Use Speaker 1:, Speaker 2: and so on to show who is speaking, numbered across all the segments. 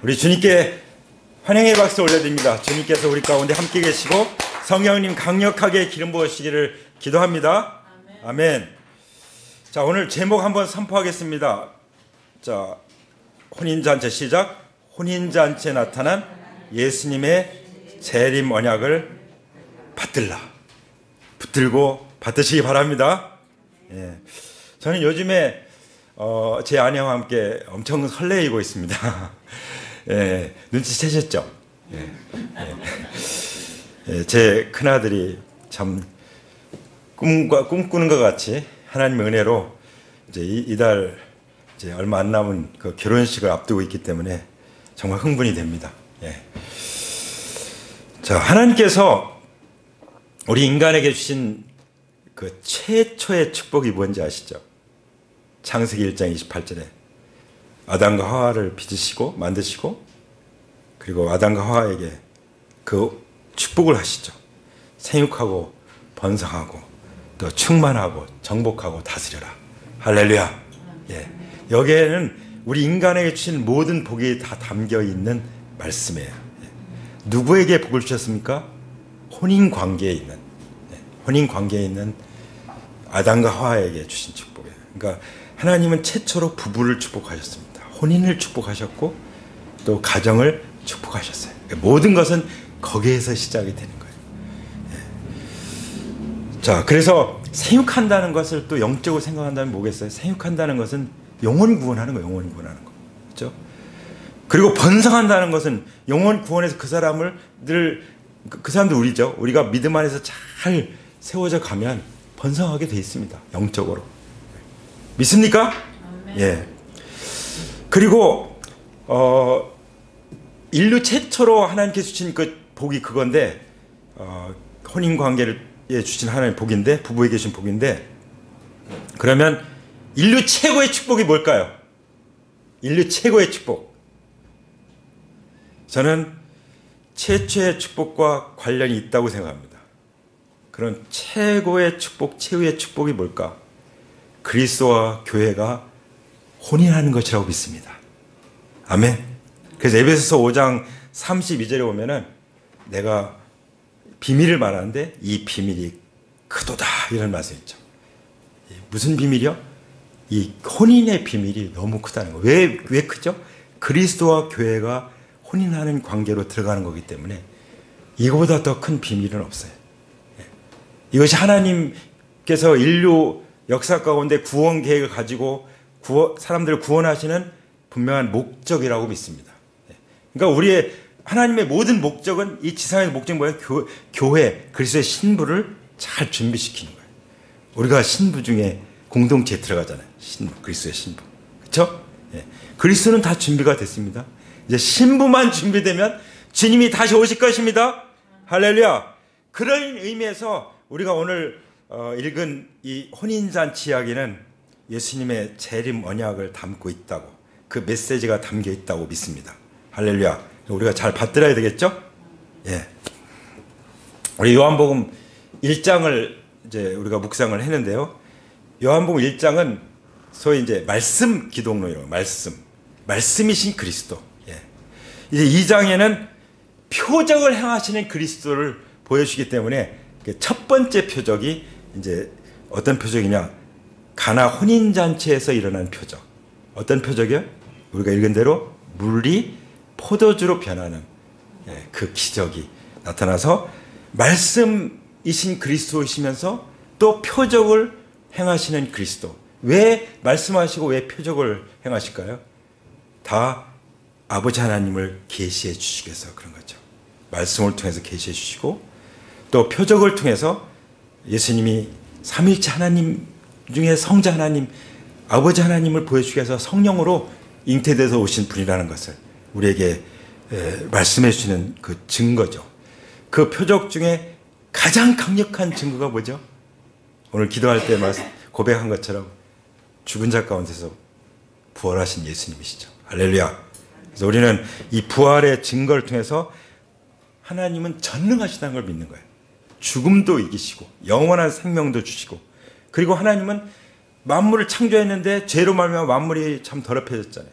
Speaker 1: 우리 주님께 환영의 박수 올려드립니다. 주님께서 우리 가운데 함께 계시고 성령님 강력하게 기름 부으시기를 기도합니다. 아멘. 자, 오늘 제목 한번 선포하겠습니다. 자, 혼인잔치 시작. 혼인잔치에 나타난 예수님의 재림 언약을 붙들고 받으시기 바랍니다. 예. 저는 요즘에 제 아내와 함께 엄청 설레이고 있습니다. 예, 눈치채셨죠? 예. 예, 제 큰아들이 참 꿈꾸는 것 같이 하나님의 은혜로 이제 이달 이제 얼마 안 남은 그 결혼식을 앞두고 있기 때문에 정말 흥분이 됩니다. 예. 자, 하나님께서 우리 인간에게 주신 그 최초의 축복이 뭔지 아시죠? 창세기 1장 28절에 아담과 하와를 빚으시고 만드시고 그리고 아담과 하와에게 그 축복을 하시죠. 생육하고 번성하고 또 충만하고 정복하고 다스려라. 할렐루야. 예. 여기에는 우리 인간에게 주신 모든 복이 다 담겨 있는 말씀이에요. 예. 누구에게 복을 주셨습니까? 혼인 관계에 있는 혼인 관계에 있는 아담과 하와에게 주신 축복이에요. 그러니까 하나님은 최초로 부부를 축복하셨습니다. 혼인을 축복하셨고 또 가정을 축복하셨어요. 그러니까 모든 것은 거기에서 시작이 되는 거예요. 예. 자, 그래서 생육한다는 것을 또 영적으로 생각한다면 뭐겠어요? 생육한다는 것은 영혼 구원하는 거예요. 영혼 구원하는 거. 그렇죠? 그리고 번성한다는 것은 영혼 구원해서 그 사람들 우리죠. 우리가 믿음 안에서 잘 세워져 가면 번성하게 돼 있습니다. 영적으로. 믿습니까? 예. 그리고 인류 최초로 하나님께서 주신 그 복이 그건데 혼인 관계를 주신 하나님의 복인데 부부에게 주신 복인데 그러면 인류 최고의 축복이 뭘까요? 인류 최고의 축복. 저는 최초의 축복과 관련이 있다고 생각합니다. 그런 최고의 축복, 최후의 축복이 뭘까? 그리스도와 교회가 혼인하는 것이라고 믿습니다. 아멘. 그래서 에베소서 5장 32절에 보면은 내가 비밀을 말하는데 이 비밀이 크도다 이런 말씀이 있죠. 무슨 비밀이요? 이 혼인의 비밀이 너무 크다는 거예요. 왜 크죠? 그리스도와 교회가 혼인하는 관계로 들어가는 거기 때문에 이거보다 더 큰 비밀은 없어요. 이것이 하나님께서 인류 역사 가운데 구원 계획을 가지고 사람들을 구원하시는 분명한 목적이라고 믿습니다. 그러니까 우리의 하나님의 모든 목적은 이 지상의 목적은 뭐예요? 교회, 그리스도의 신부를 잘 준비시키는 거예요. 우리가 신부 중에 공동체에 들어가잖아요. 신부, 그리스도의 신부. 그렇죠? 예. 그리스도는 다 준비가 됐습니다. 이제 신부만 준비되면 주님이 다시 오실 것입니다. 할렐루야. 그런 의미에서 우리가 오늘 읽은 이 혼인잔치 이야기는 예수님의 재림 언약을 담고 있다고, 그 메시지가 담겨 있다고 믿습니다. 할렐루야. 우리가 잘 받들어야 되겠죠? 예. 우리 요한복음 1장을 이제 우리가 묵상을 했는데요. 요한복음 1장은 소위 이제 말씀 기독론이라고, 말씀이신 그리스도. 예. 이제 2장에는 표적을 행하시는 그리스도를 보여주기 때문에 첫 번째 표적이 이제 어떤 표적이냐? 가나 혼인잔치에서 일어난 표적. 어떤 표적이요? 우리가 읽은 대로 물이 포도주로 변하는 그 기적이 나타나서 말씀이신 그리스도이시면서 또 표적을 행하시는 그리스도. 왜 말씀하시고 왜 표적을 행하실까요? 다 아버지 하나님을 계시해 주시기 위해서 그런 거죠. 말씀을 통해서 계시해 주시고 또 표적을 통해서 예수님이 삼위일체 하나님 중에 성자 하나님, 아버지 하나님을 보여주기 위해서 성령으로 잉태돼서 오신 분이라는 것을 우리에게 말씀해 주시는 그 증거죠. 그 표적 중에 가장 강력한 증거가 뭐죠? 오늘 기도할 때 고백한 것처럼 죽은 자 가운데서 부활하신 예수님이시죠. 할렐루야. 그래서 우리는 이 부활의 증거를 통해서 하나님은 전능하시다는 걸 믿는 거예요. 죽음도 이기시고 영원한 생명도 주시고, 그리고 하나님은 만물을 창조했는데 죄로 말미암아 만물이 참 더럽혀졌잖아요.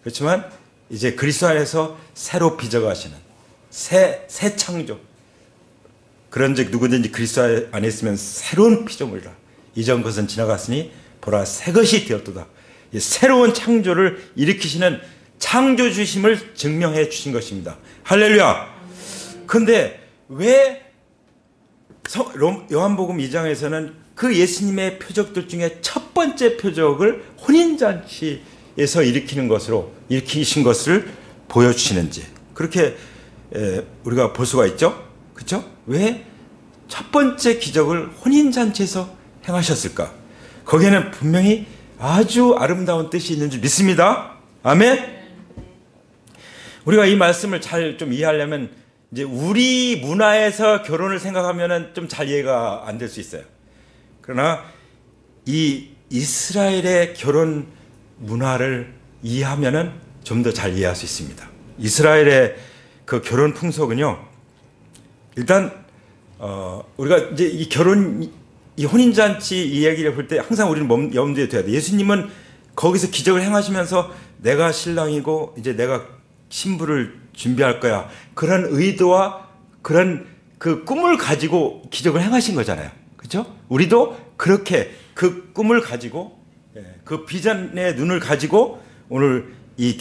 Speaker 1: 그렇지만 이제 그리스도 안에서 새로 빚어가시는 새 창조. 그런즉 누구든지 그리스도 안에 있으면 새로운 피조물이라. 이전 것은 지나갔으니 보라 새 것이 되었도다. 새로운 창조를 일으키시는 창조주심을 증명해 주신 것입니다. 할렐루야. 그런데 왜 요한복음 2장에서는 그 예수님의 표적들 중에 첫 번째 표적을 혼인잔치에서 일으키신 것을 보여주시는지 그렇게 우리가 볼 수가 있죠. 그렇죠? 왜 첫 번째 기적을 혼인잔치에서 행하셨을까? 거기에는 분명히 아주 아름다운 뜻이 있는 줄 믿습니다. 아멘. 우리가 이 말씀을 잘 좀 이해하려면 이제 우리 문화에서 결혼을 생각하면은 좀 잘 이해가 안 될 수 있어요. 그러나 이 이스라엘의 결혼 문화를 이해하면은 좀 더 잘 이해할 수 있습니다. 이스라엘의 그 결혼 풍속은요. 일단 우리가 이제 이 혼인잔치 이야기를 볼 때 항상 우리는 염두에 둬야 돼. 예수님은 거기서 기적을 행하시면서 내가 신랑이고 이제 내가 신부를 준비할 거야. 그런 의도와 그런 그 꿈을 가지고 기적을 행하신 거잖아요. 그렇죠? 우리도 그렇게 그 꿈을 가지고 그 비전의 눈을 가지고 오늘 이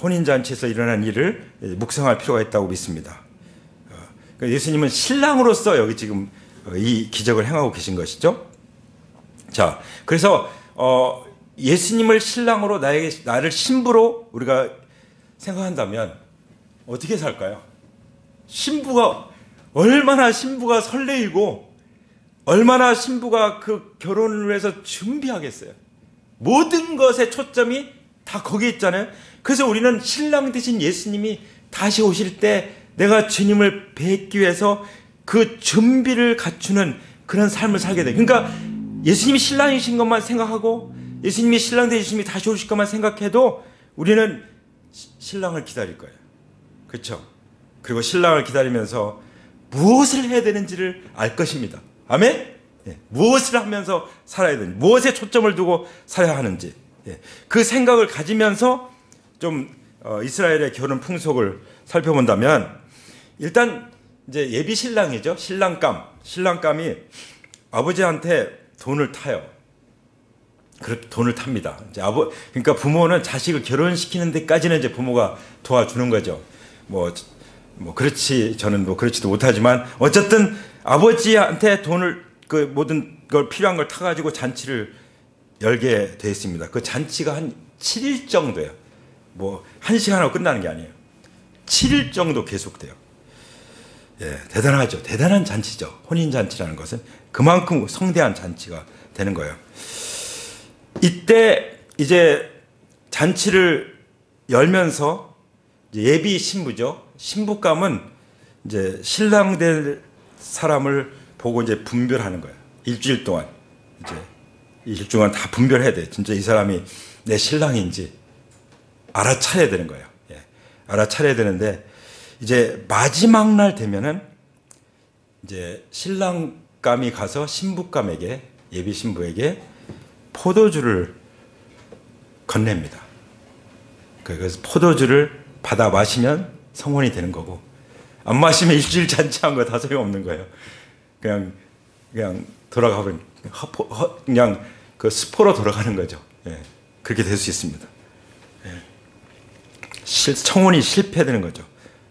Speaker 1: 혼인잔치에서 일어난 일을 묵상할 필요가 있다고 믿습니다. 예수님은 신랑으로서 여기 지금 이 기적을 행하고 계신 것이죠. 자, 그래서 예수님을 신랑으로 나를 신부로 우리가 생각한다면 어떻게 살까요? 얼마나 신부가 설레이고 얼마나 신부가 그 결혼을 위해서 준비하겠어요. 모든 것의 초점이 다 거기에 있잖아요. 그래서 우리는 신랑 되신 예수님이 다시 오실 때 내가 주님을 뵙기 위해서 그 준비를 갖추는 그런 삶을 살게 돼요. 그러니까 예수님이 신랑이신 것만 생각하고 예수님이 신랑 되신 예수님이 다시 오실 것만 생각해도 우리는 신랑을 기다릴 거예요. 그렇죠? 그리고 신랑을 기다리면서 무엇을 해야 되는지를 알 것입니다. 아멘? 예, 무엇을 하면서 살아야 되는지, 무엇에 초점을 두고 살아야 하는지, 그 생각을 가지면서 좀 이스라엘의 결혼 풍속을 살펴본다면 일단 이제 예비 신랑이죠. 신랑감이 아버지한테 돈을 타요. 그렇게 돈을 탑니다. 이제 그러니까 부모는 자식을 결혼시키는 데까지는 이제 부모가 도와주는 거죠. 그렇지, 저는 그렇지도 못하지만 어쨌든 아버지한테 돈을 그 모든 걸 필요한 걸 타가지고 잔치를 열게 되어 있습니다. 그 잔치가 한 7일 정도예요. 1시간하고 끝나는 게 아니에요. 7일 정도 계속돼요. 예, 대단하죠. 대단한 잔치죠. 혼인잔치라는 것은 그만큼 성대한 잔치가 되는 거예요. 이때 이제 잔치를 열면서 예비 신부죠. 신부감은 이제 신랑 될 사람을 보고 이제 분별하는 거예요. 일주일 동안 다 분별해야 돼. 진짜 이 사람이 내 신랑인지 알아차려야 되는 거예요. 예, 알아차려야 되는데 이제 마지막 날 되면은 이제 신랑감이 가서 신부감에게 예비 신부에게 포도주를 건넵니다. 그래서 포도주를 받아 마시면 성혼이 되는 거고 안 마시면 일주일 잔치한 거 다 소용없는 거예요. 그냥 돌아가버린 그냥 그 스포로 돌아가는 거죠. 예, 그렇게 될 수 있습니다. 예. 청혼이 실패되는 거죠.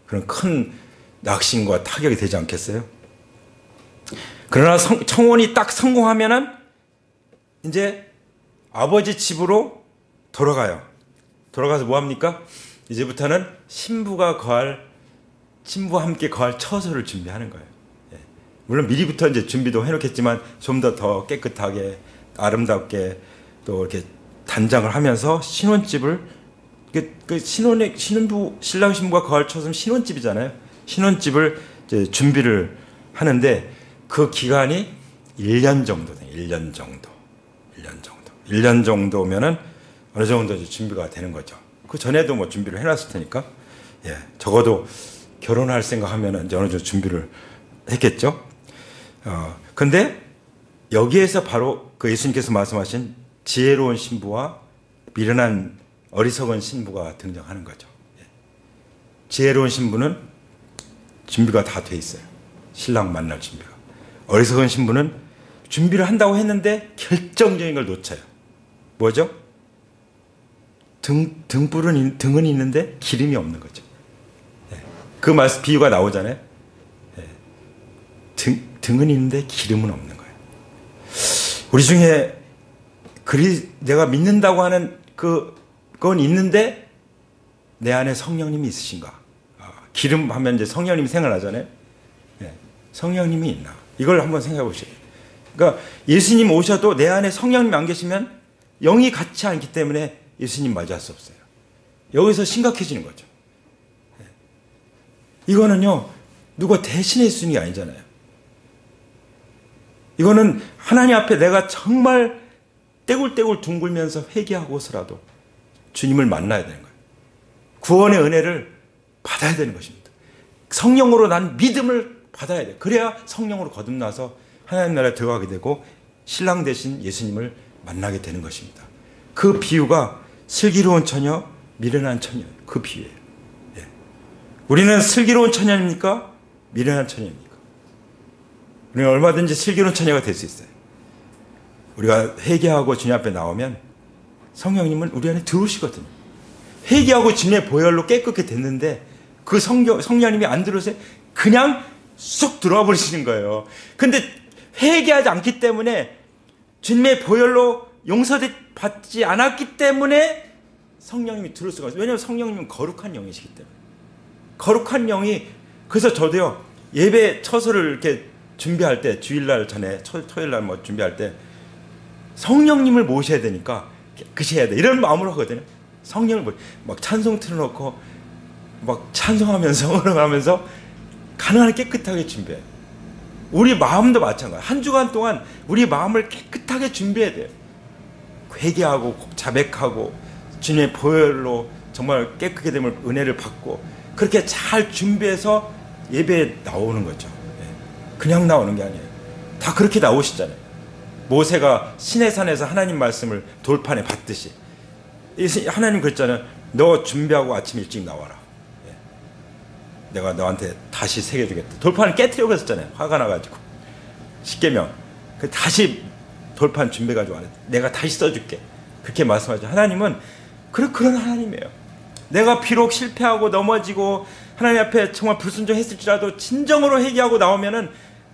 Speaker 1: 그런 큰 낙심과 타격이 되지 않겠어요? 그러나 청혼이 딱 성공하면은 이제 아버지 집으로 돌아가요. 돌아가서 뭐 합니까? 이제부터는 신부와 함께 거할 처소를 준비하는 거예요. 예. 물론 미리부터 이제 준비도 해놓겠지만 좀 더 깨끗하게 아름답게 또 이렇게 단장을 하면서 신혼집을 신랑 신부가 거할 처소는 신혼집이잖아요. 신혼집을 이제 준비를 하는데 그 기간이 1년 정도 돼요. 1년 정도면은 어느 정도 이제 준비가 되는 거죠. 그 전에도 준비를 해놨을 테니까, 예, 적어도 결혼할 생각하면은 이제 어느 정도 준비를 했겠죠. 근데 여기에서 바로 그 예수님께서 말씀하신 지혜로운 신부와 미련한 어리석은 신부가 등장하는 거죠. 지혜로운 신부는 준비가 다 돼 있어요. 신랑 만날 준비가. 어리석은 신부는 준비를 한다고 했는데 결정적인 걸 놓쳐요. 뭐죠? 등은 있는데 기름이 없는 거죠. 그 말씀 비유가 나오잖아요. 등은 있는데 기름은 없는 거예요. 우리 중에 내가 믿는다고 하는 그건 있는데 내 안에 성령님이 있으신가? 기름 하면 이제 성령님이 생각나잖아요. 성령님이 있나? 이걸 한번 생각해 보시죠. 그러니까 예수님 오셔도 내 안에 성령님이 안 계시면 영이 같지 않기 때문에 예수님 맞이할 수 없어요. 여기서 심각해지는 거죠. 이거는요, 누가 대신해 주는 게 아니잖아요. 이거는 하나님 앞에 내가 정말 떼굴떼굴 둥글면서 회개하고서라도 주님을 만나야 되는 거예요. 구원의 은혜를 받아야 되는 것입니다. 성령으로 난 믿음을 받아야 돼요. 그래야 성령으로 거듭나서 하나님 나라에 들어가게 되고 신랑 대신 예수님을 만나게 되는 것입니다. 그 비유가 슬기로운 처녀, 미련한 처녀, 그 비유예요. 우리는 슬기로운 처녀입니까? 미련한 처녀입니까? 우리는 얼마든지 슬기로운 처녀가 될 수 있어요. 우리가 회개하고 주님 앞에 나오면 성령님은 우리 안에 들어오시거든요. 회개하고 주님의 보혈로 깨끗게 됐는데 그 성령님이 안 들어오세요. 그냥 쑥 들어와 버리시는 거예요. 근데 회개하지 않기 때문에 주님의 보혈로 용서받지 않았기 때문에 성령님이 들어올 수가 없어요. 왜냐하면 성령님은 거룩한 영이시기 때문에. 거룩한 영이, 그래서 저도요, 예배 처소를 이렇게 준비할 때, 주일날 전에, 토요일날 뭐 준비할 때, 성령님을 모셔야 되니까 깨끗해야 돼. 이런 마음으로 하거든요. 성령을 막 찬송 틀어놓고, 막 찬송하면서, 응원하면서, 가능한 깨끗하게 준비해요. 우리 마음도 마찬가지예요. 한 주간 동안 우리 마음을 깨끗하게 준비해야 돼요. 회개하고, 자백하고, 주님의 보혈로 정말 깨끗게 되면 은혜를 받고, 그렇게 잘 준비해서 예배에 나오는 거죠. 그냥 나오는 게 아니에요. 다 그렇게 나오시잖아요. 모세가 시내산에서 하나님 말씀을 돌판에 받듯이. 하나님 그랬잖아요. 너 준비하고 아침 일찍 나와라. 내가 너한테 다시 새겨주겠다. 돌판을 깨트리고 했었잖아요. 화가 나가지고. 십계명. 다시 돌판 준비해가지고 안 했다. 내가 다시 써줄게. 그렇게 말씀하죠. 하나님은 그런 하나님이에요. 내가 비록 실패하고 넘어지고 하나님 앞에 정말 불순종했을지라도 진정으로 회개하고 나오면은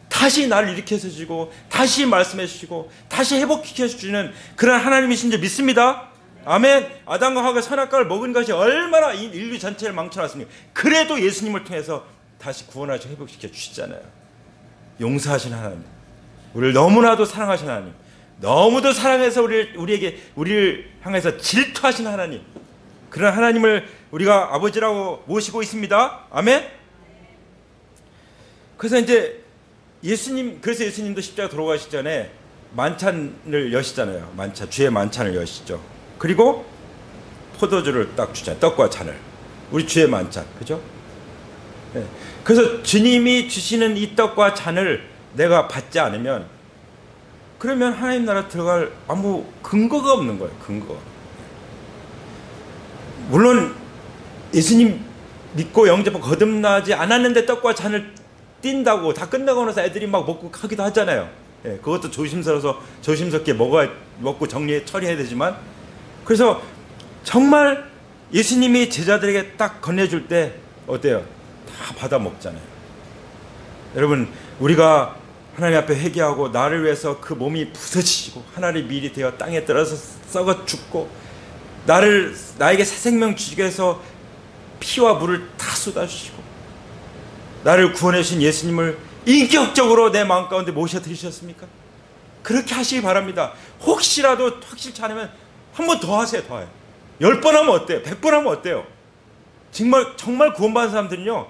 Speaker 1: 다시 나를 일으켜서 주시고 다시 말씀해 주시고 다시 회복시켜 주시는 그런 하나님이신 줄 믿습니다. 아멘. 아담과 하와가 선악과를 먹은 것이 얼마나 인류 전체를 망쳐놨습니까? 그래도 예수님을 통해서 다시 구원하시고 회복시켜 주시잖아요. 용서하신 하나님, 우리를 너무나도 사랑하신 하나님, 너무도 사랑해서 우리를 향해서 질투하신 하나님, 그런 하나님을 우리가 아버지라고 모시고 있습니다. 아멘. 그래서 이제 그래서 예수님도 십자가 돌아가시기 전에 만찬을 여시잖아요. 주의 만찬을 여시죠. 그리고 포도주를 딱 주잖아요. 떡과 잔을. 우리 주의 만찬, 그죠? 네. 그래서 주님이 주시는 이 떡과 잔을 내가 받지 않으면, 그러면 하나님 나라 들어갈 아무 근거가 없는 거예요. 근거. 물론 예수님 믿고 영접하고 거듭나지 않았는데 떡과 잔을 띈다고 다 끝나고 나서 애들이 막 먹고 하기도 하잖아요. 그것도 조심스럽게 먹고 처리해야 되지만, 그래서 정말 예수님이 제자들에게 딱 건네줄 때 어때요? 다 받아 먹잖아요. 여러분, 우리가 하나님 앞에 회개하고 나를 위해서 그 몸이 부서지시고 하나님의 밀이 되어 땅에 떨어져 썩어 죽고 나에게 새 생명 주시기 위해서 피와 물을 다 쏟아주시고 나를 구원해 주신 예수님을 인격적으로 내 마음 가운데 모셔드리셨습니까? 그렇게 하시기 바랍니다. 혹시라도 확실치 않으면 한 번 더 하세요. 더 해요. 10번 하면 어때요? 100번 하면 어때요? 정말 구원받은 사람들은요,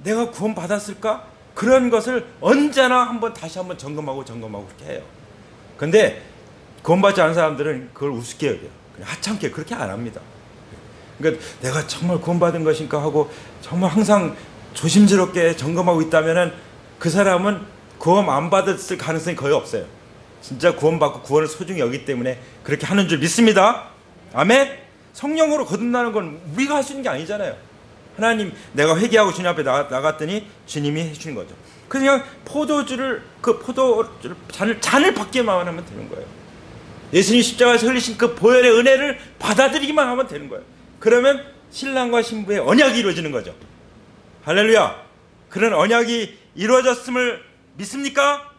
Speaker 1: 내가 구원받았을까? 그런 것을 언제나 다시 한번 점검하고 그렇게 해요. 근데 구원받지 않은 사람들은 그걸 우습게 여겨요. 그냥 하찮게 그렇게 안 합니다. 그러니까 내가 정말 구원받은 것인가 하고 정말 항상 조심스럽게 점검하고 있다면은 그 사람은 구원 안 받았을 가능성이 거의 없어요. 진짜 구원받고 구원을 소중히 여기기 때문에 그렇게 하는 줄 믿습니다. 아멘. 성령으로 거듭나는 건 우리가 할 수 있는 게 아니잖아요. 하나님, 내가 회개하고 주님 앞에 나갔더니 주님이 해주는 거죠. 그냥 포도주를, 그 포도주를 잔을 받기만 하면 되는 거예요. 예수님 십자가에서 흘리신 그 보혈의 은혜를 받아들이기만 하면 되는 거예요. 그러면 신랑과 신부의 언약이 이루어지는 거죠. 할렐루야. 그런 언약이 이루어졌음을 믿습니까?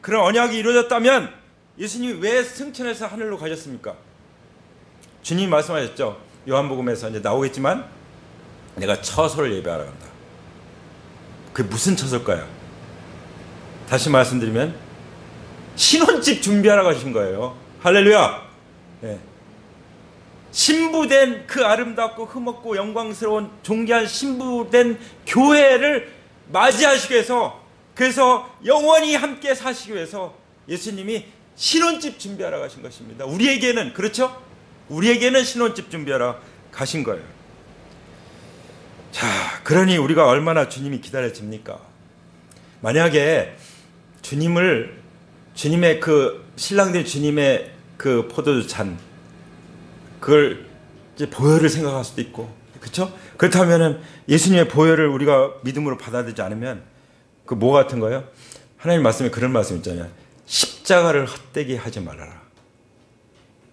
Speaker 1: 그런 언약이 이루어졌다면 예수님이 왜 승천해서 하늘로 가셨습니까? 주님이 말씀하셨죠. 요한복음에서 이제 나오겠지만 내가 처소를 예배하러 간다. 그게 무슨 처소일까요? 다시 말씀드리면 신혼집 준비하러 가신 거예요. 할렐루야. 네. 신부된 그 아름답고 흠없고 영광스러운 존귀한 신부된 교회를 맞이하시기 위해서, 그래서 영원히 함께 사시기 위해서 예수님이 신혼집 준비하러 가신 것입니다. 우리에게는, 그렇죠? 우리에게는 신혼집 준비하러 가신 거예요. 자, 그러니 우리가 얼마나 주님이 기다려집니까? 만약에 주님의 그 신랑된 주님의 그 포도주 잔, 그걸 이제 보혈을 생각할 수도 있고, 그렇죠? 그렇다면은 예수님의 보혈을 우리가 믿음으로 받아들이지 않으면 그 뭐 같은 거예요? 하나님 말씀에 그런 말씀 있잖아요. 십자가를 헛되게 하지 말아라.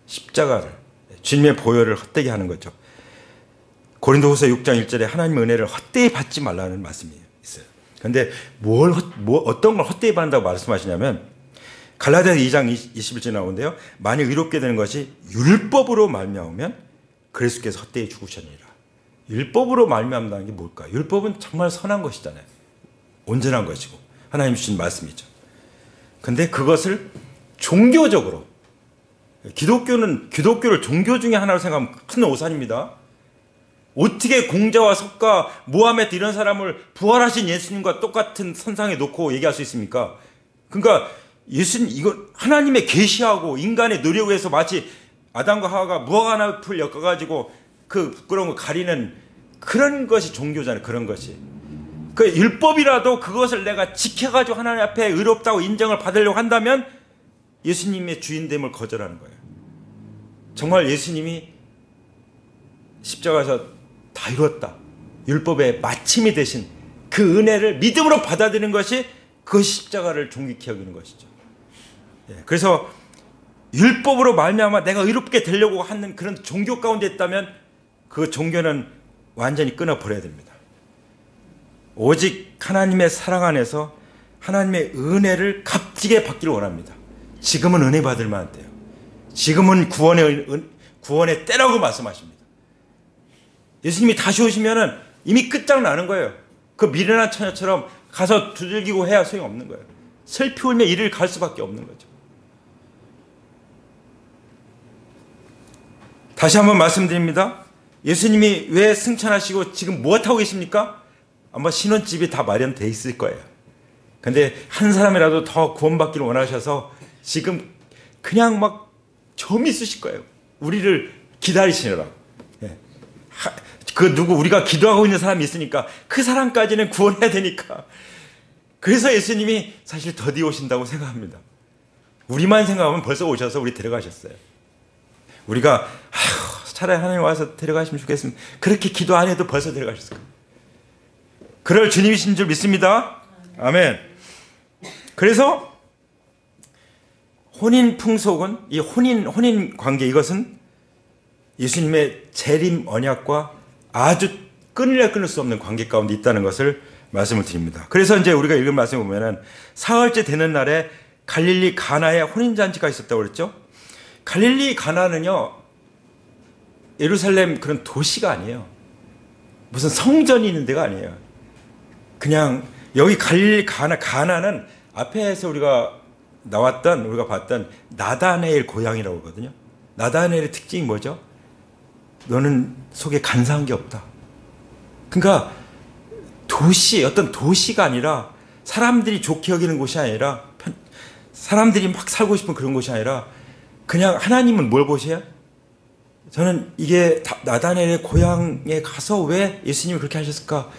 Speaker 1: 십자가를, 주님의 보혈을 헛되게 하는 거죠. 고린도후서 6장 1절에 하나님의 은혜를 헛되이 받지 말라는 말씀이 있어요. 그런데 어떤 걸 헛되이 받는다고 말씀하시냐면 갈라디아서 2장 21절 나오는데요. 만일 의롭게 되는 것이 율법으로 말미암으면 그리스도께서 헛되이 죽으셨느니라. 율법으로 말미암다는 게 뭘까? 율법은 정말 선한 것이잖아요. 온전한 것이고 하나님 주신 말씀이죠. 근데 그것을 종교적으로, 기독교를 종교 중에 하나로 생각하면 큰 오산입니다. 어떻게 공자와 석가, 모하메드 이런 사람을 부활하신 예수님과 똑같은 선상에 놓고 얘기할 수 있습니까? 그러니까 예수님, 이거 하나님의 계시하고 인간의 노력에 의해서 마치 아담과 하와가 무화과나무를 엮어가지고 그 부끄러운 거 가리는 그런 것이 종교잖아요. 그런 것이. 그 율법이라도 그것을 내가 지켜가지고 하나님 앞에 의롭다고 인정을 받으려고 한다면 예수님의 주인됨을 거절하는 거예요. 정말 예수님이 십자가에서 다 이루었다, 율법의 마침이 되신 그 은혜를 믿음으로 받아들이는 것이 그것이 십자가를 존귀케 여기는 것이죠. 그래서 율법으로 말미암아 내가 의롭게 되려고 하는 그런 종교 가운데 있다면 그 종교는 완전히 끊어버려야 됩니다. 오직 하나님의 사랑 안에서 하나님의 은혜를 값지게 받기를 원합니다. 지금은 은혜 받을 만한 때요. 지금은 구원의 때라고 말씀하십니다. 예수님이 다시 오시면은 이미 끝장나는 거예요. 그 미련한 처녀처럼 가서 두들기고 해야 소용없는 거예요. 슬피 울며 이를 갈 수밖에 없는 거죠. 다시 한번 말씀드립니다. 예수님이 왜 승천하시고 지금 무엇하고 계십니까? 아마 신혼집이 다 마련되어 있을 거예요. 근데 한 사람이라도 더 구원받기를 원하셔서 지금 그냥 막 좀 있으실 거예요. 우리를 기다리시느라. 우리가 기도하고 있는 사람이 있으니까 그 사람까지는 구원해야 되니까. 그래서 예수님이 사실 더디 오신다고 생각합니다. 우리만 생각하면 벌써 오셔서 우리 데려가셨어요. 우리가 차라리 하나님 와서 데려가시면 좋겠습니다. 그렇게 기도 안 해도 벌써 데려가셨을 거예요. 그럴 주님이신 줄 믿습니다. 아멘. 그래서 혼인 풍속은, 이 혼인 관계, 이것은 예수님의 재림 언약과 아주 끊을 수 없는 관계 가운데 있다는 것을 말씀을 드립니다. 그래서 이제 우리가 읽은 말씀을 보면은 사흘째 되는 날에 갈릴리 가나에 혼인잔치가 있었다고 그랬죠. 갈릴리 가나는요, 예루살렘 그런 도시가 아니에요. 무슨 성전이 있는 데가 아니에요. 그냥 여기 갈릴리 가나는 앞에서 우리가 봤던 나다네엘 고향이라고 하거든요. 나다네엘의 특징이 뭐죠? 너는 속에 간사한 게 없다. 그러니까 어떤 도시가 아니라, 사람들이 좋게 여기는 곳이 아니라, 사람들이 막 살고 싶은 그런 곳이 아니라, 그냥 하나님은 뭘 보세요? 저는 이게 나다네엘의 고향에 가서 왜 예수님이 그렇게 하셨을까?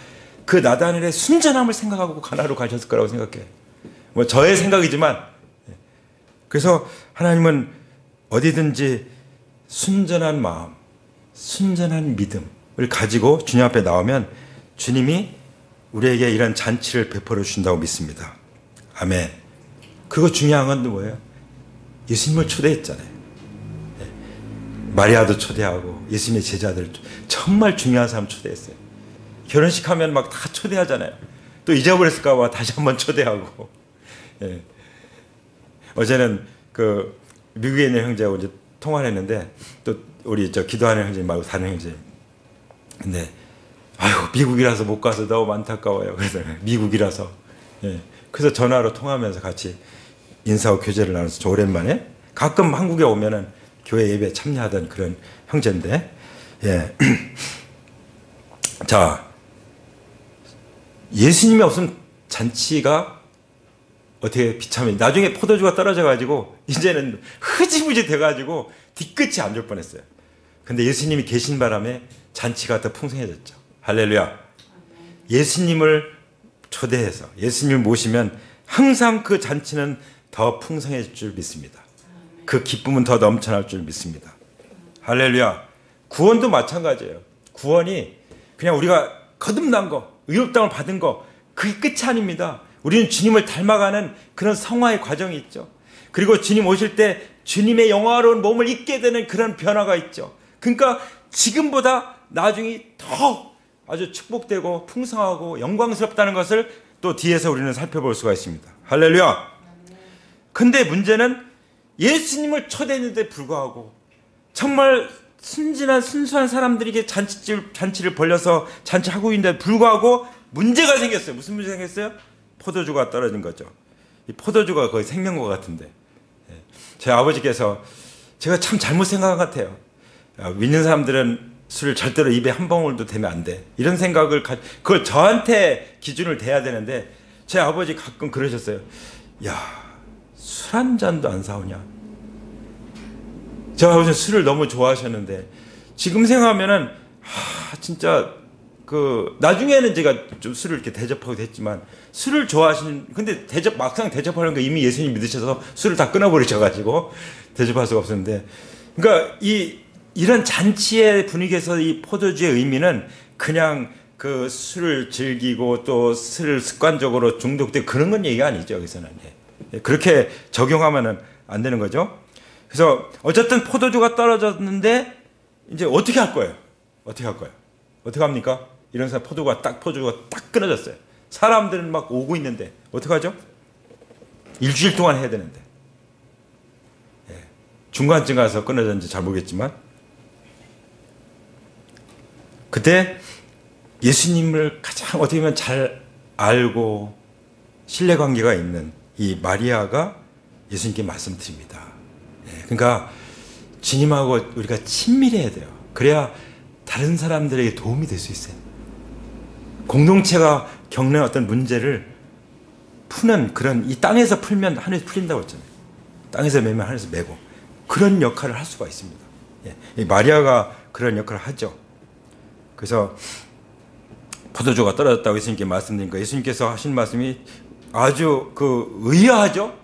Speaker 1: 그 나다네엘의 순전함을 생각하고 가나로 가셨을 거라고 생각해요. 뭐 저의 생각이지만, 그래서 하나님은 어디든지 순전한 마음, 순전한 믿음, 가지고 주님 앞에 나오면 주님이 우리에게 이런 잔치를 베풀어 주신다고 믿습니다. 아멘. 그리고 중요한 건 뭐예요? 예수님을 초대했잖아요. 마리아도 초대하고 예수님의 제자들 정말 중요한 사람 초대했어요. 결혼식 하면 막 다 초대하잖아요. 또 잊어버렸을까 봐 다시 한번 초대하고. 예. 어제는 그 미국에 있는 형제하고 이제 통화를 했는데 또 우리 기도하는 형제 말고 다른 형제. 근데 아유 미국이라서 못 가서 너무 안타까워요. 그래서 미국이라서. 예. 그래서 전화로 통화하면서 같이 인사하고 교제를 나눠서 저 오랜만에 가끔 한국에 오면은 교회 예배에 참여하던 그런 형제인데, 예. 자, 예수님이 없으면 잔치가 어떻게 비참해. 나중에 포도주가 떨어져가지고, 이제는 흐지부지 돼가지고, 뒤끝이 안 좋을 뻔했어요. 근데 예수님이 계신 바람에 잔치가 더 풍성해졌죠. 할렐루야. 예수님을 초대해서, 예수님을 모시면 항상 그 잔치는 더 풍성해질 줄 믿습니다. 그 기쁨은 더 넘쳐날 줄 믿습니다. 할렐루야. 구원도 마찬가지예요. 구원이 그냥 우리가 거듭난 거, 의롭다움을 받은 거, 그게 끝이 아닙니다. 우리는 주님을 닮아가는 그런 성화의 과정이 있죠. 그리고 주님 오실 때 주님의 영화로운 몸을 입게 되는 그런 변화가 있죠. 그러니까 지금보다 나중이 더 아주 축복되고 풍성하고 영광스럽다는 것을 또 뒤에서 우리는 살펴볼 수가 있습니다. 할렐루야. 근데 문제는 예수님을 초대했는데 불구하고 정말 순진한 순수한 사람들에게 잔치를 벌려서 잔치하고 있는데 불구하고 문제가 생겼어요. 무슨 문제가 생겼어요? 포도주가 떨어진 거죠. 이 포도주가 거의 생명과 같은데, 제 아버지께서 제가 참 잘못 생각한 것 같아요. 믿는 사람들은 술을 절대로 입에 한 방울도 대면 안 돼. 이런 생각을 그걸 저한테 기준을 대야 되는데 제 아버지 가끔 그러셨어요. 야, 술 한 잔도 안 사오냐? 저 아버지는 술을 너무 좋아하셨는데 지금 생각하면은 진짜 나중에는 제가 좀 술을 이렇게 대접하기도 했지만 술을 좋아하시는 근데 막상 대접하는 거 이미 예수님 믿으셔서 술을 다 끊어버리셔가지고 대접할 수가 없었는데 그러니까 이런 잔치의 분위기에서 이 포도주의 의미는 그냥 그 술을 즐기고 또 술을 습관적으로 중독되고 그런 건 얘기가 아니죠. 여기서는 그렇게 적용하면은 안 되는 거죠. 그래서 어쨌든 포도주가 떨어졌는데 이제 어떻게 할 거예요? 어떻게 할 거예요? 어떻게 합니까? 이런 사람 포도주가 딱 끊어졌어요. 사람들은 막 오고 있는데 어떡하죠? 일주일 동안 해야 되는데 중간쯤 가서 끊어졌는지 잘 모르겠지만 그때 예수님을 가장 어떻게 보면 잘 알고 신뢰관계가 있는 이 마리아가 예수님께 말씀드립니다. 그러니까 주님하고 우리가 친밀해야 돼요. 그래야 다른 사람들에게 도움이 될 수 있어요. 공동체가 겪는 어떤 문제를 푸는 그런 이 땅에서 풀면 하늘에서 풀린다고 했잖아요. 땅에서 매면 하늘에서 매고 그런 역할을 할 수가 있습니다. 이 마리아가 그런 역할을 하죠. 그래서 포도주가 떨어졌다고 예수님께 말씀드리니까 예수님께서 하신 말씀이 아주 의아하죠.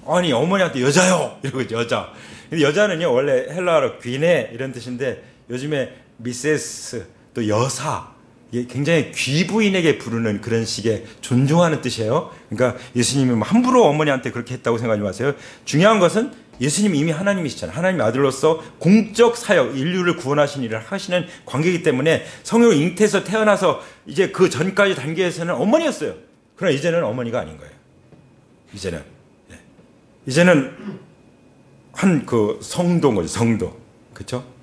Speaker 1: 아니 어머니한테 여자요 이러고 여자. 근데 여자는요 원래 헬라어로 귀네 이런 뜻인데 요즘에 미세스 또 여사 이게 굉장히 귀부인에게 부르는 그런 식의 존중하는 뜻이에요. 그러니까 예수님이 함부로 어머니한테 그렇게 했다고 생각하지 마세요. 중요한 것은 예수님이 이미 하나님이시잖아요. 하나님의 아들로서 공적 사역, 인류를 구원하신 일을 하시는 관계이기 때문에 성령으로 잉태해서 태어나서 이제 그 전까지 단계에서는 어머니였어요. 그러나 이제는 어머니가 아닌 거예요. 이제는 한 성도인 거죠. 성도. 그렇죠?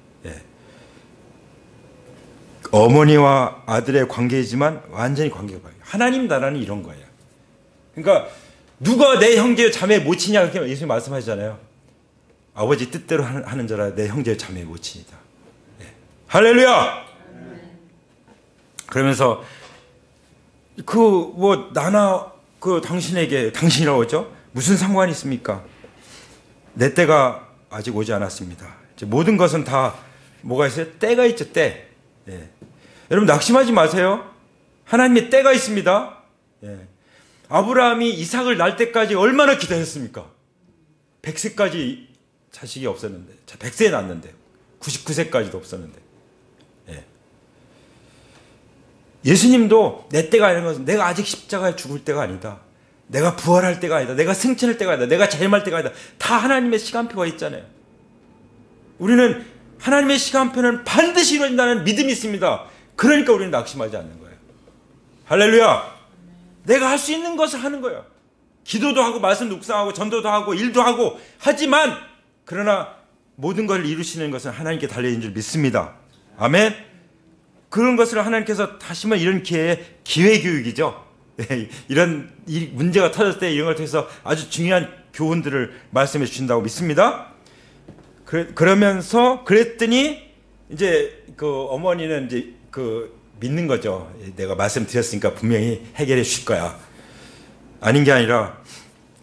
Speaker 1: 어머니와 아들의 관계이지만 완전히 관계가 바뀌어요. 하나님 나라는 이런 거예요. 그러니까 누가 내 형제 자매 못 치냐 그렇게 예수님 말씀하시잖아요. 아버지 뜻대로 하는 자라 내 형제 자매 못 치니다. 할렐루야. 그러면서 나나 당신이라고 하죠. 무슨 상관이 있습니까? 내 때가 아직 오지 않았습니다. 모든 것은 다 뭐가 있어요? 때가 있죠. 때. 여러분 낙심하지 마세요. 하나님의 때가 있습니다. 아브라함이 이삭을 낳을 때까지 얼마나 기다렸습니까? 100세까지 자식이 없었는데 100세에 낳았는데 99세까지도 없었는데 예수님도 내 때가 아닌 것은 내가 아직 십자가에 죽을 때가 아니다. 내가 부활할 때가 아니다. 내가 승천할 때가 아니다. 내가 재림할 때가 아니다. 다 하나님의 시간표가 있잖아요. 우리는 하나님의 시간표는 반드시 이루어진다는 믿음이 있습니다. 그러니까 우리는 낙심하지 않는 거예요. 할렐루야. 내가 할 수 있는 것을 하는 거예요. 기도도 하고 말씀도 묵상하고 전도도 하고 일도 하고 하지만 그러나 모든 것을 이루시는 것은 하나님께 달려있는 줄 믿습니다. 아멘. 그런 것을 하나님께서 다시 한번 이런 기회에 기회교육이죠. 이런 문제가 터졌을 때 이런 걸 통해서 아주 중요한 교훈들을 말씀해 주신다고 믿습니다. 그러면서 그랬더니 이제 그 어머니는 이제 그 믿는 거죠. 내가 말씀드렸으니까 분명히 해결해 주실 거야. 아닌 게 아니라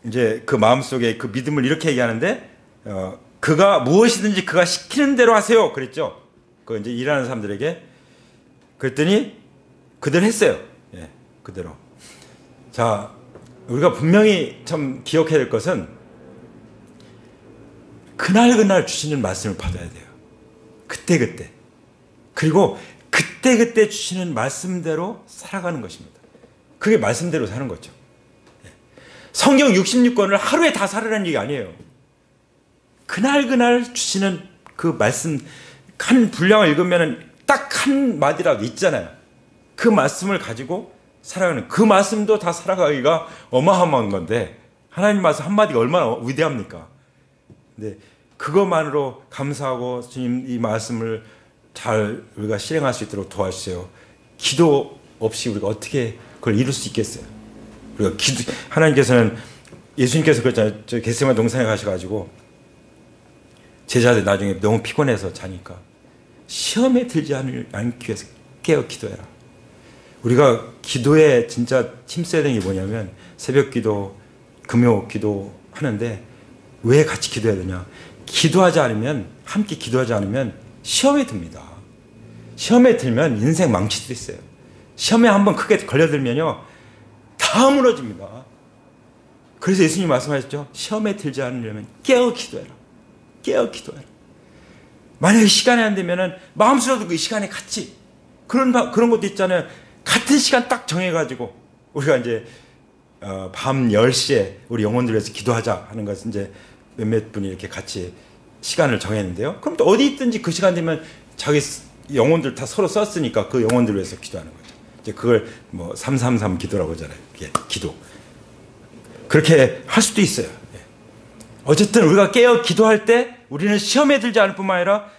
Speaker 1: 이제 그 마음속에 그 믿음을 이렇게 얘기하는데 그가 무엇이든지 그가 시키는 대로 하세요. 그랬죠. 그 이제 일하는 사람들에게. 그랬더니 그대로 했어요. 예, 그대로. 자, 우리가 분명히 참 기억해야 될 것은 그날 주시는 말씀을 받아야 돼요. 그때. 그리고 그때 주시는 말씀대로 살아가는 것입니다. 그게 말씀대로 사는 거죠. 성경 66권을 하루에 다 살으라는 얘기 아니에요. 그날 주시는 그 말씀 한 분량을 읽으면 딱 한 마디라도 있잖아요. 그 말씀을 가지고 살아가는 그 말씀도 다 살아가기가 어마어마한 건데 하나님 말씀 한마디가 얼마나 위대합니까? 근데 그것만으로 감사하고 주님 이 말씀을 잘 우리가 실행할 수 있도록 도와주세요. 기도 없이 우리가 어떻게 그걸 이룰 수 있겠어요? 우리가 하나님께서는 예수님께서 그랬잖아요. 저 겟세마네 동산에 가셔가지고 제자들 나중에 너무 피곤해서 자니까 시험에 들지 않기 위해서 깨어 기도해라. 우리가 기도에 진짜 힘써야 되는 게 뭐냐면 새벽 기도, 금요 기도 하는데 왜 같이 기도해야 되냐? 기도하지 않으면 함께 기도하지 않으면 시험에 듭니다. 시험에 들면 인생 망칠 수 있어요. 시험에 한번 크게 걸려들면요 다 무너집니다. 그래서 예수님이 말씀하셨죠. 시험에 들지 않으려면 깨어 기도해라. 깨어 기도해라. 만약에 시간이 안 되면은 마음속으로 그 시간에 같이 그런 것도 있잖아요. 같은 시간 딱 정해가지고 우리가 이제 밤 10시에 우리 영혼들 위해서 기도하자 하는 것은 이제 몇몇 분이 이렇게 같이 시간을 정했는데요. 그럼 또 어디 있든지 그 시간 되면 자기 영혼들 다 서로 썼으니까 그 영혼들 위해서 기도하는 거죠. 이제 그걸 뭐 333 기도라고 하잖아요. 그게 기도. 그렇게 할 수도 있어요. 어쨌든 우리가 깨어 기도할 때 우리는 시험에 들지 않을 뿐만 아니라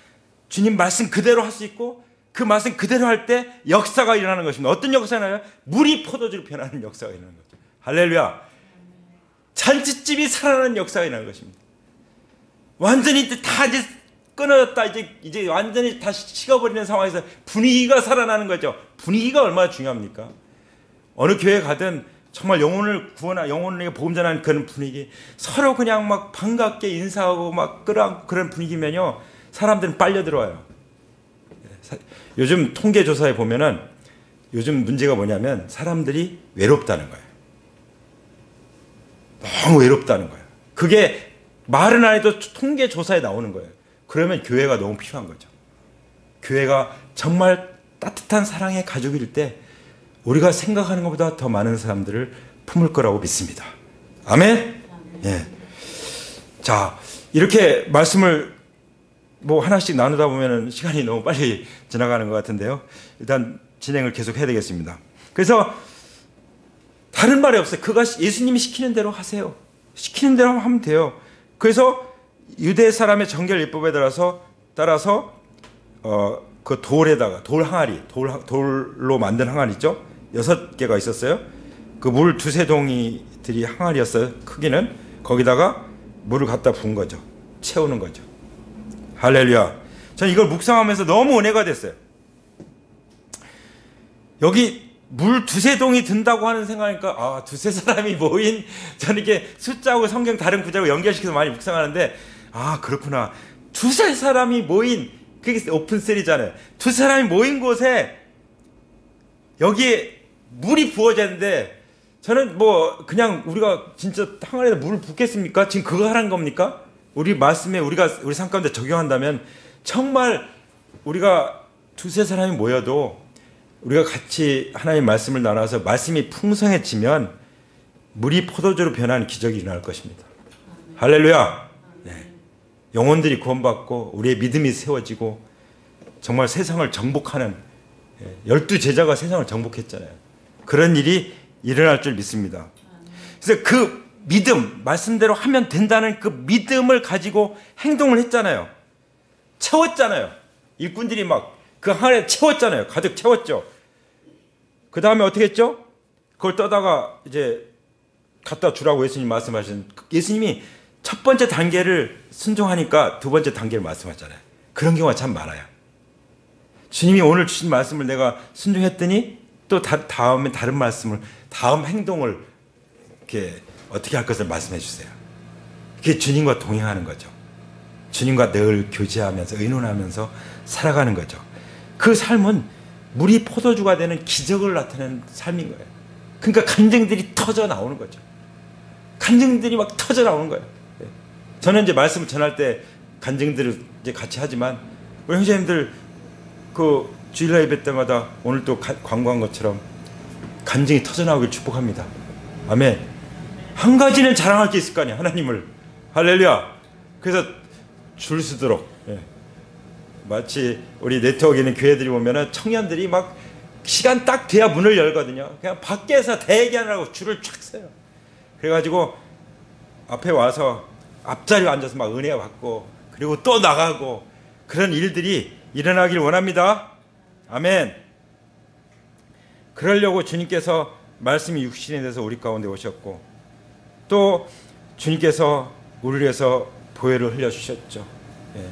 Speaker 1: 주님 말씀 그대로 할 수 있고 그 말씀 그대로 할 때 역사가 일어나는 것입니다. 어떤 역사가 나요? 물이 포도주로 변하는 역사가 일어나는 거죠. 할렐루야. 잔치집이 살아나는 역사가 일어나는 것입니다. 완전히 다 이제 끊어졌다. 이제 완전히 다 식어버리는 상황에서 분위기가 살아나는 거죠. 분위기가 얼마나 중요합니까? 어느 교회 가든 정말 영혼을 구원하, 영혼에게 복음 전하는 그런 분위기, 서로 그냥 막 반갑게 인사하고 막 끌어안고 그런 분위기면요, 사람들은 빨려 들어와요. 요즘 통계 조사에 보면은 요즘 문제가 뭐냐면 사람들이 외롭다는 거예요. 너무 외롭다는 거예요. 그게 말은 안 해도 통계 조사에 나오는 거예요. 그러면 교회가 너무 필요한 거죠. 교회가 정말 따뜻한 사랑의 가족일 때 우리가 생각하는 것보다 더 많은 사람들을 품을 거라고 믿습니다. 아멘? 예. 자, 이렇게 말씀을 뭐 하나씩 나누다 보면 시간이 너무 빨리 지나가는 것 같은데요. 일단 진행을 계속 해야 되겠습니다. 그래서 다른 말이 없어요. 그가 예수님이 시키는 대로 하세요. 시키는 대로 하면 돼요. 그래서 유대 사람의 정결 율법에 따라서 그 돌에다가 돌 항아리, 돌로 만든 항아리 있죠? 6개가 있었어요. 그 물 두세 동이들이 항아리였어요. 크기는. 거기다가 물을 갖다 부은 거죠. 채우는 거죠. 할렐루야. 저는 이걸 묵상하면서 너무 은혜가 됐어요. 여기 물 두세 동이 든다고 하는 생각하니까 두세 사람이 모인, 저는 이렇게 숫자하고 성경 다른 구절하고 연결시켜서 많이 묵상하는데 그렇구나. 두세 사람이 모인, 그게 오픈셀이잖아요. 두 사람이 모인 곳에 여기에 물이 부어졌는데 저는 뭐 그냥 우리가 진짜 항아리에다 물을 붓겠습니까? 지금 그거 하라는 겁니까? 우리 말씀에 우리 삶 가운데 적용한다면 정말 우리가 두세 사람이 모여도 우리가 같이 하나님 말씀을 나눠서 말씀이 풍성해지면 물이 포도주로 변하는 기적이 일어날 것입니다. 할렐루야. 네. 영혼들이 구원받고 우리의 믿음이 세워지고 정말 세상을 정복하는 12제자가 세상을 정복했잖아요. 그런 일이 일어날 줄 믿습니다. 그래서 그 믿음, 말씀대로 하면 된다는 그 믿음을 가지고 행동을 했잖아요. 채웠잖아요. 일꾼들이 막 그 항아리에 채웠잖아요. 가득 채웠죠. 그 다음에 어떻게 했죠? 그걸 떠다가 이제 갖다 주라고 예수님 말씀하신, 예수님이 첫 번째 단계를 순종하니까 두 번째 단계를 말씀하잖아요. 그런 경우가 참 많아요. 주님이 오늘 주신 말씀을 내가 순종했더니 또 다음에 다른 말씀을, 다음 행동을 이렇게 어떻게 할 것을 말씀해 주세요. 그게 주님과 동행하는 거죠. 주님과 늘 교제하면서 의논하면서 살아가는 거죠. 그 삶은 물이 포도주가 되는 기적을 나타내는 삶인 거예요. 그러니까 간증들이 터져 나오는 거죠. 간증들이 막 터져 나오는 거예요. 저는 이제 말씀을 전할 때 간증들을 이제 같이 하지만 우리 형제님들 그 주일날 예배 때마다 오늘 또 광고한 것처럼 간증이 터져 나오길 축복합니다. 아멘. 한 가지는 자랑할 게 있을 거 아니야, 하나님을. 할렐루야. 그래서 줄 서도록. 마치 우리 네트워크에 있는 교회들이 보면은 청년들이 막 시간 딱 돼야 문을 열거든요. 그냥 밖에서 대기하느라고 줄을 쫙 서요. 그래가지고 앞에 와서 앞자리에 앉아서 막 은혜 받고 그리고 또 나가고 그런 일들이 일어나길 원합니다. 아멘. 그러려고 주님께서 말씀이 육신이 돼서 우리 가운데 오셨고 또 주님께서 우리를 위해서 보혈을 흘려주셨죠. 예.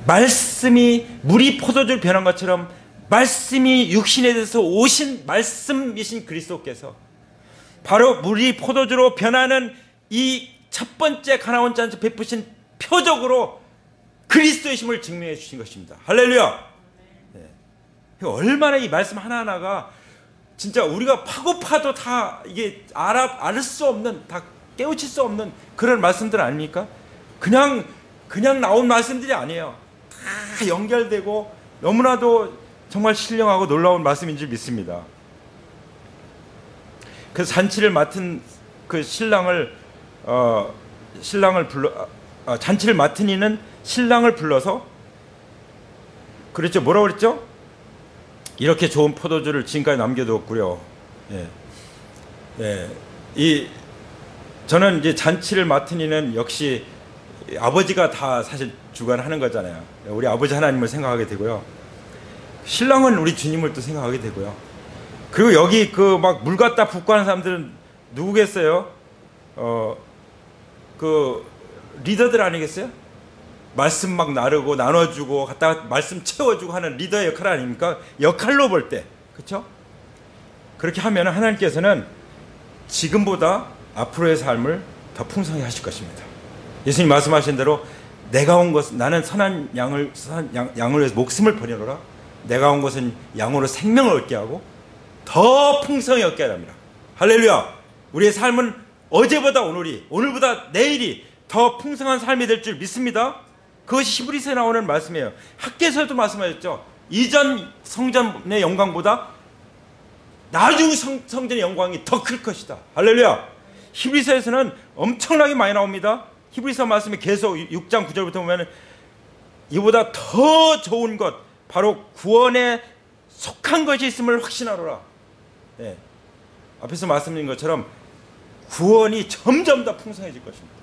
Speaker 1: 말씀이 물이 포도주로 변한 것처럼 말씀이 육신에 대해서 오신 말씀이신 그리스도께서 바로 물이 포도주로 변하는 이 첫 번째 가나온 잔치 베푸신 표적으로 그리스도의 힘을 증명해 주신 것입니다. 할렐루야. 네. 얼마나 이 말씀 하나하나가 진짜 우리가 파고 파도 다 이게 알 수 없는, 다 깨우칠 수 없는 그런 말씀들 아닙니까? 그냥 나온 말씀들이 아니에요. 다 연결되고 너무나도 정말 신령하고 놀라운 말씀인 줄 믿습니다. 그래서 잔치를 맡은 그 잔치를 맡은 이는 신랑을 불러서 그랬죠. 뭐라고 그랬죠? 이렇게 좋은 포도주를 지금까지 남겨두었구려. 저는 이제 잔치를 맡은 이는 역시 아버지가 다 사실 주관하는 거잖아요. 우리 아버지 하나님을 생각하게 되고요. 신랑은 우리 주님을 또 생각하게 되고요. 그리고 여기 그 막 물 갖다 붓고 하는 사람들은 누구겠어요? 그 리더들 아니겠어요? 말씀 막 나르고 나눠주고 갖다가 말씀 채워주고 하는 리더의 역할 아닙니까? 역할로 볼 때, 그렇죠? 그렇게 하면 하나님께서는 지금보다 앞으로의 삶을 더 풍성히 하실 것입니다. 예수님 말씀하신 대로 내가 온 것은 나는 선한 양을 위해서 목숨을 버리노라. 내가 온 것은 양으로 생명을 얻게 하고 더 풍성히 얻게 하랍니다. 할렐루야. 우리의 삶은 어제보다 오늘보다 내일이 더 풍성한 삶이 될 줄 믿습니다. 그것이 히브리서에 나오는 말씀이에요. 학개서에도 말씀하셨죠. 이전 성전의 영광보다 나중 성전의 영광이 더 클 것이다. 할렐루야. 히브리서에서는 엄청나게 많이 나옵니다. 히브리서 말씀이 계속 6장 9절부터 보면 이보다 더 좋은 것, 바로 구원에 속한 것이 있음을 확신하노라. 네. 앞에서 말씀드린 것처럼 구원이 점점 더 풍성해질 것입니다.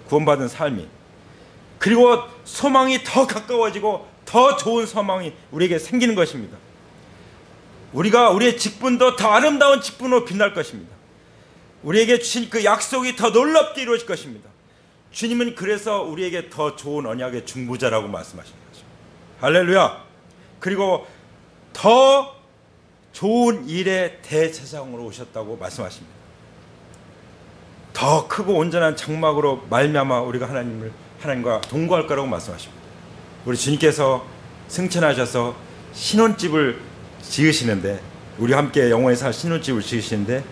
Speaker 1: 구원받은 삶이. 그리고 소망이 더 가까워지고 더 좋은 소망이 우리에게 생기는 것입니다. 우리가 우리의 직분도 더 아름다운 직분으로 빛날 것입니다. 우리에게 주신 그 약속이 더 놀랍게 이루어질 것입니다. 주님은 그래서 우리에게 더 좋은 언약의 중보자라고 말씀하시는 거죠. 할렐루야. 그리고 더 좋은 일의 대제사장으로 오셨다고 말씀하십니다. 더 크고 온전한 장막으로 말미암아 우리가 하나님과 동거할 거라고 말씀하십니다. 우리 주님께서 승천하셔서 신혼집을 지으시는데, 우리 함께 영원히 살 신혼집을 지으시는데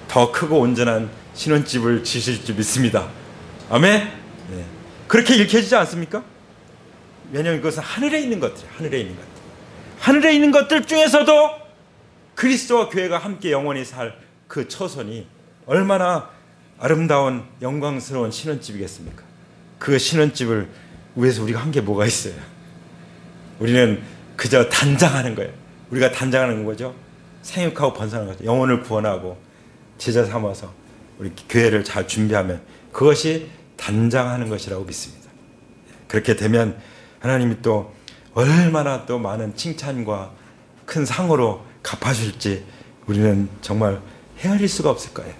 Speaker 1: 더 크고 온전한 신혼집을 지으실 줄 믿습니다. 아멘. 네. 그렇게 읽혀지지 않습니까? 왜냐하면 그것은 하늘에 있는 것들이에요. 하늘에 있는 것들. 하늘에 있는 것들 중에서도 그리스도와 교회가 함께 영원히 살 그 처소니 얼마나 아름다운 영광스러운 신혼집이겠습니까? 그 신혼집을 위해서 우리가 한 게 뭐가 있어요? 우리는 그저 단장하는 거예요. 우리가 단장하는 거죠. 생육하고 번성하는 거죠. 영혼을 구원하고 제자 삼아서 우리 교회를 잘 준비하면 그것이 단장하는 것이라고 믿습니다. 그렇게 되면 하나님이 또 얼마나 또 많은 칭찬과 큰 상으로 갚아줄지 우리는 정말 헤아릴 수가 없을 거예요.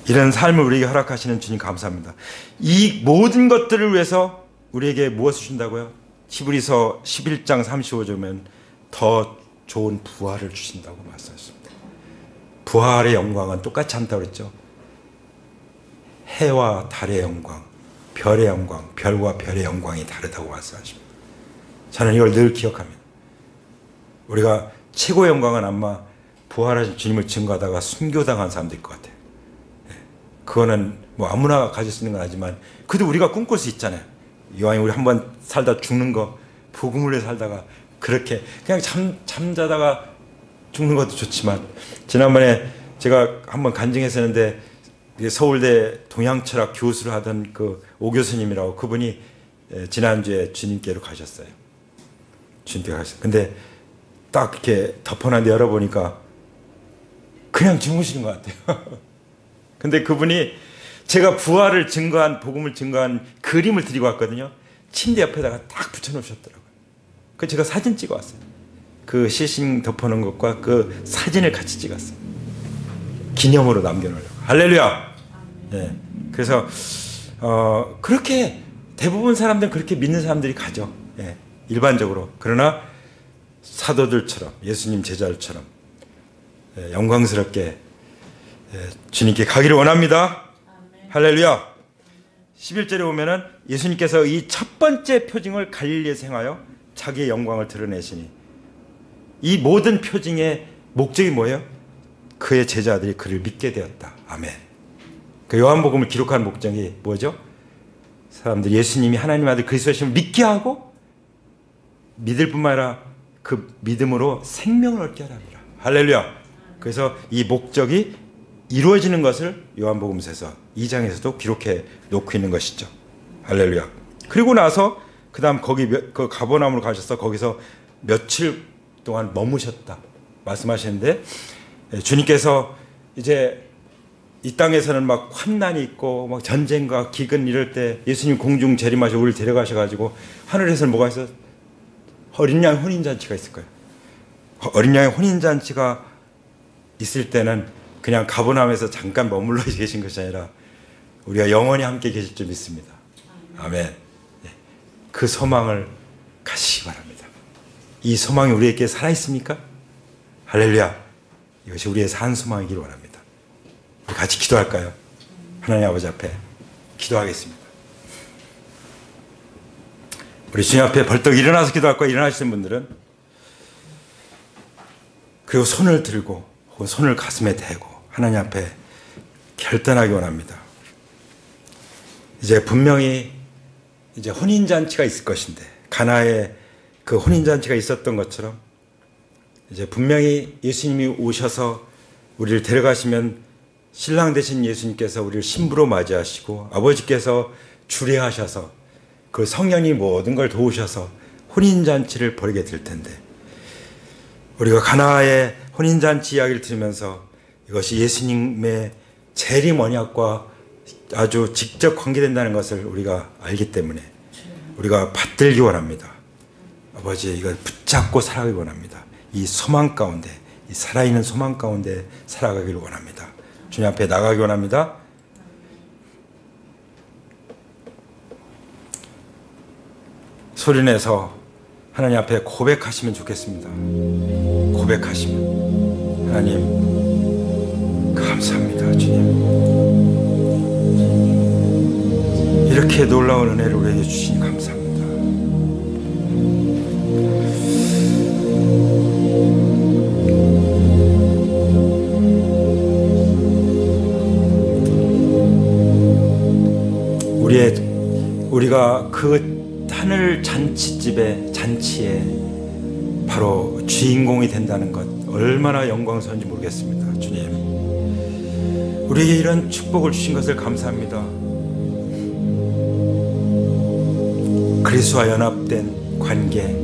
Speaker 1: 이런 삶을 우리에게 허락하시는 주님 감사합니다. 이 모든 것들을 위해서 우리에게 무엇을 준다고요? 히브리서 11장 35절면 더 좋은 부활을 주신다고 말씀하셨습니다. 부활의 영광은 똑같지 않다고 그랬죠. 해와 달의 영광, 별의 영광, 별과 별의 영광이 다르다고 말씀하십니다. 저는 이걸 늘 기억합니다. 우리가 최고의 영광은 아마 부활하신 주님을 증거하다가 순교당한 사람들일 것 같아요. 그거는 뭐 아무나 가질 수 있는 건 아니지만 그래도 우리가 꿈꿀 수 있잖아요. 이왕에 우리 한번 살다 죽는 거 복음을 위해 살다가 그렇게 그냥 잠자다가 죽는 것도 좋지만 지난번에 제가 한번 간증했었는데 서울대 동양철학 교수를 하던 그 오 교수님이라고 그분이 지난주에 주님께로 가셨어요. 주님께 가셨어요. 근데 딱 이렇게 덮어놨는데 열어보니까 그냥 주무시는 것 같아요. 근데 그분이 제가 부활을 증거한 복음을 증거한 그림을 드리고 왔거든요. 침대 옆에다가 딱 붙여놓으셨더라고요. 그 제가 사진 찍어 왔어요. 그 시신 덮어놓은 것과 그 사진을 같이 찍었어요. 기념으로 남겨놓으려고. 할렐루야. 예. 그래서 그렇게 대부분 사람들은 그렇게 믿는 사람들이 가죠. 예. 일반적으로. 그러나 사도들처럼 예수님 제자들처럼 영광스럽게 주님께 가기를 원합니다. 아멘. 할렐루야. 11절에 보면은 예수님께서 이 첫 번째 표징을 갈릴리에서 행하여 자기의 영광을 드러내시니 이 모든 표징의 목적이 뭐예요? 그의 제자들이 그를 믿게 되었다. 아멘. 그 요한복음을 기록한 목적이 뭐죠? 사람들이 예수님이 하나님 아들 그리스도이심을 믿게 하고 믿을 뿐만 아니라 그 믿음으로 생명을 얻게 하랍니다. 할렐루야. 그래서 이 목적이 이루어지는 것을 요한복음서에서 2장에서도 기록해 놓고 있는 것이죠. 할렐루야. 그리고 나서 그 다음 거기 그 가버나움으로 가셔서 거기서 며칠 동안 머무셨다 말씀하시는데 주님께서 이제 이 땅에서는 막 환난이 있고 막 전쟁과 기근 이럴 때 예수님 공중 재림하셔 우리를 데려가셔가지고 하늘에서는 뭐가 있어? 어린 양 혼인잔치가 있을 거예요. 어린 양의 혼인잔치가 있을 때는 그냥 가버나움에서 잠깐 머물러 계신 것이 아니라 우리가 영원히 함께 계실 줄 믿습니다. 아멘. 그 소망을 가시기 바랍니다. 이 소망이 우리에게 살아있습니까? 할렐루야. 이것이 우리의 산 소망이기를 원합니다. 우리 같이 기도할까요? 하나님 아버지 앞에 기도하겠습니다. 우리 주님 앞에 벌떡 일어나서 기도할 거야. 일어나시는 분들은 그리고 손을 들고 혹은 손을 가슴에 대고 하나님 앞에 결단하기 원합니다. 이제 분명히 이제 혼인잔치가 있을 것인데 가나에 그 혼인잔치가 있었던 것처럼 이제 분명히 예수님이 오셔서 우리를 데려가시면 신랑 되신 예수님께서 우리를 신부로 맞이하시고 아버지께서 주례하셔서 그 성령이 모든 걸 도우셔서 혼인잔치를 벌이게 될 텐데 우리가 가나의 혼인잔치 이야기를 들으면서 이것이 예수님의 재림 언약과 아주 직접 관계된다는 것을 우리가 알기 때문에 우리가 받들기 원합니다. 아버지 이걸 붙잡고 살아가기 원합니다. 이 소망 가운데 이 살아있는 소망 가운데 살아가기를 원합니다. 주님 앞에 나가기 원합니다. 소리내서 하나님 앞에 고백하시면 좋겠습니다. 고백하시면 하나님 감사합니다. 주님 이렇게 놀라운 은혜를 우리에게 주시니 감사합니다. 우리가 그 하늘 잔치에 바로 주인공이 된다는 것, 얼마나 영광스러운지 모르겠습니다. 주님, 우리에게 이런 축복을 주신 것을 감사합니다. 그리스도와 연합된 관계,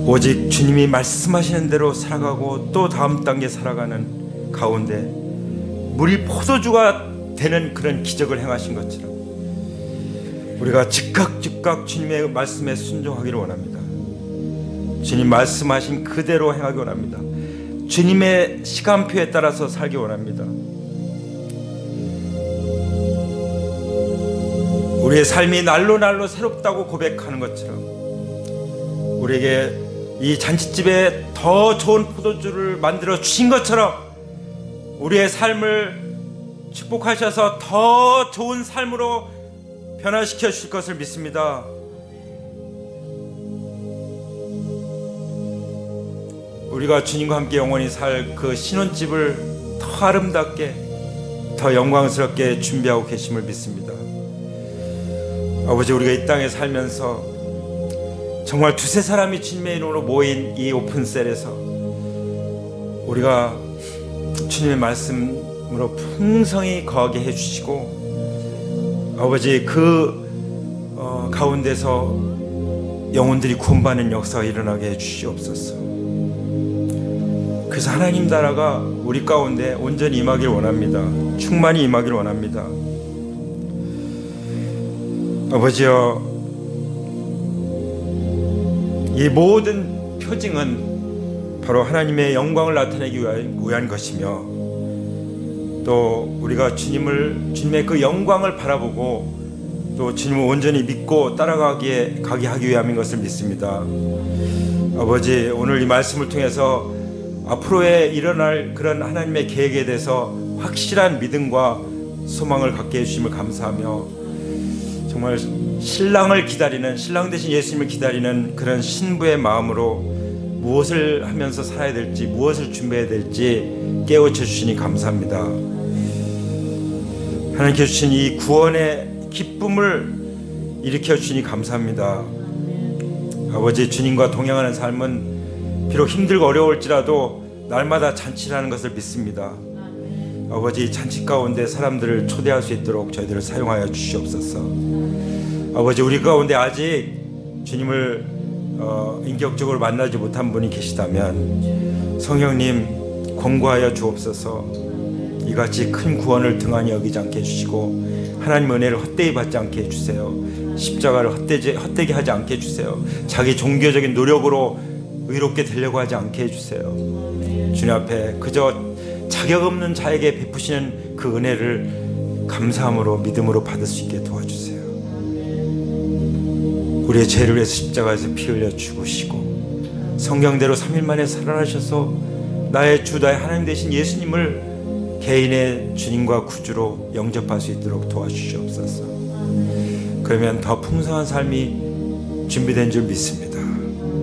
Speaker 1: 오직 주님이 말씀하시는 대로 살아가고 또 다음 단계 살아가는 가운데 물이 포도주가 되는 그런 기적을 행하신 것처럼 우리가 즉각 주님의 말씀에 순종하기를 원합니다. 주님 말씀하신 그대로 행하기 원합니다. 주님의 시간표에 따라서 살기 원합니다. 우리의 삶이 날로 새롭다고 고백하는 것처럼 우리에게 이 잔치집에 더 좋은 포도주를 만들어 주신 것처럼 우리의 삶을 축복하셔서 더 좋은 삶으로 변화시켜 주실 것을 믿습니다. 우리가 주님과 함께 영원히 살 그 신혼집을 더 아름답게 더 영광스럽게 준비하고 계심을 믿습니다. 아버지, 우리가 이 땅에 살면서 정말 두세 사람이 주님의 이름으로 모인 이 오픈셀에서 우리가 주님의 말씀으로 풍성히 거하게 해주시고 아버지, 그 가운데서 영혼들이 구원받는 역사가 일어나게 해주시옵소서. 그래서 하나님 나라가 우리 가운데 온전히 임하길 원합니다. 충만히 임하길 원합니다. 아버지여, 이 모든 표징은 바로 하나님의 영광을 나타내기 위한 것이며 또 우리가 주님의 그 영광을 바라보고 또 주님을 온전히 믿고 따라가게 하기 위함인 것을 믿습니다. 아버지, 오늘 이 말씀을 통해서 앞으로에 일어날 그런 하나님의 계획에 대해서 확실한 믿음과 소망을 갖게 해주심을 감사하며 정말 신랑을 기다리는, 신랑 대신 예수님을 기다리는 그런 신부의 마음으로 무엇을 하면서 살아야 될지, 무엇을 준비해야 될지 깨우쳐 주시니 감사합니다. 하나님께 주신 이 구원의 기쁨을 일으켜 주시니 감사합니다. 아버지, 주님과 동행하는 삶은 비록 힘들고 어려울지라도 날마다 잔치라는 것을 믿습니다. 아버지, 잔치 가운데 사람들을 초대할 수 있도록 저희들을 사용하여 주시옵소서. 아버지, 우리 가운데 아직 주님을 인격적으로 만나지 못한 분이 계시다면 성령님 권고하여 주옵소서. 이같이 큰 구원을 등한히 여기지 않게 해주시고 하나님 은혜를 헛되이 받지 않게 해주세요. 십자가를 헛되게 하지 않게 해주세요. 자기 종교적인 노력으로 의롭게 되려고 하지 않게 해주세요. 주님 앞에 그저 자격 없는 자에게 베푸시는 그 은혜를 감사함으로 믿음으로 받을 수 있게 도와주세요. 우리의 죄를 위해서 십자가에서 피 흘려 죽으시고 성경대로 3일 만에 살아나셔서 나의 주, 나의 하나님 되신 예수님을 개인의 주님과 구주로 영접할 수 있도록 도와주시옵소서. 그러면 더 풍성한 삶이 준비된 줄 믿습니다.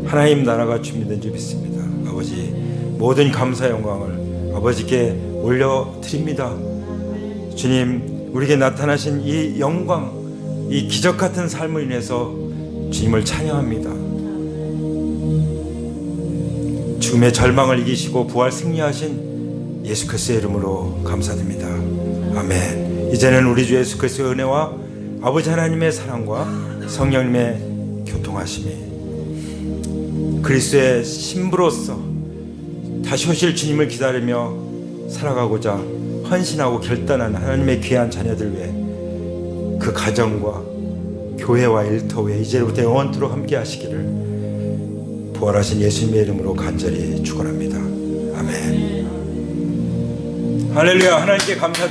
Speaker 1: 하나님 나라가 준비된 줄 믿습니다. 아버지, 모든 감사 영광을 아버지께 올려드립니다. 주님, 우리에게 나타나신 이 영광, 이 기적 같은 삶을 인해서 주님을 찬양합니다. 죽음의 절망을 이기시고 부활 승리하신 예수 그리스도의 이름으로 감사드립니다. 아멘. 이제는 우리 주 예수 그리스도의 은혜와 아버지 하나님의 사랑과 성령님의 교통하심이 그리스도의 신부로서 다시 오실 주님을 기다리며 살아가고자 헌신하고 결단한 하나님의 귀한 자녀들 위해 그 가정과 교회와 일터 위에 이제부터 영원토록 함께 하시기를 부활하신 예수님의 이름으로 간절히 축원합니다. 아멘. 할렐루야. 하나님께 감사드립니다.